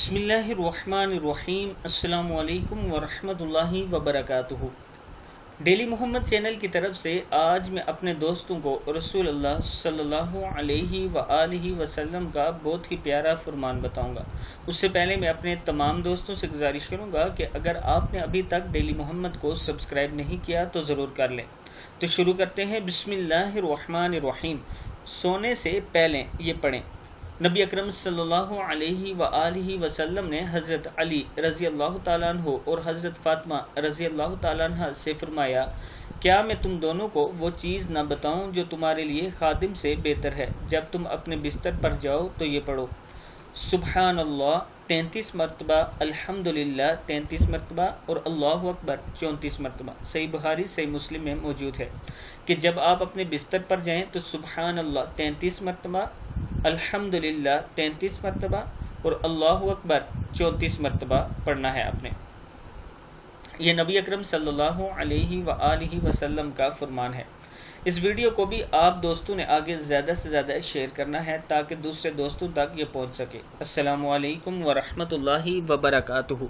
بسم اللہ الرحمن الرحیم۔ السلام علیکم ورحمۃ اللہ وبرکاتہ۔ ڈیلی محمد چینل کی طرف سے آج میں اپنے دوستوں کو رسول اللہ صلی اللہ علیہ وآلہ وسلم کا بہت ہی پیارا فرمان بتاؤں گا۔ اس سے پہلے میں اپنے تمام دوستوں سے گزارش کروں گا کہ اگر آپ نے ابھی تک ڈیلی محمد کو سبسکرائب نہیں کیا تو ضرور کر لیں۔ تو شروع کرتے ہیں۔ بسم اللہ الرحمن الرحیم۔ سونے سے پہلے یہ پڑھیں۔ نبی اکرم صلی اللہ علیہ وآلہ وسلم نے حضرت علی رضی اللہ تعالیٰ عنہ اور حضرت فاطمہ رضی اللہ تعالیٰ عنہ سے فرمایا، کیا میں تم دونوں کو وہ چیز نہ بتاؤں جو تمہارے لیے خادم سے بہتر ہے؟ جب تم اپنے بستر پر جاؤ تو یہ پڑھو، سبحان اللہ 33 مرتبہ، الحمدللہ 33 مرتبہ اور اللہ اکبر 34 مرتبہ۔ صحیح بخاری صحیح مسلم میں موجود ہے کہ جب آپ اپنے بستر پر جائیں تو سبحان اللہ 33 مرتبہ، الحمدللہ 33 مرتبہ اور اللہ اکبر 34 مرتبہ پڑھنا ہے آپ نے۔ یہ نبی اکرم صلی اللہ علیہ وآلہ وسلم کا فرمان ہے۔ اس ویڈیو کو بھی آپ دوستوں نے آگے زیادہ سے زیادہ شیئر کرنا ہے تاکہ دوسرے دوستوں تک یہ پہنچ سکے۔ السلام علیکم ورحمۃ اللہ وبرکاتہ۔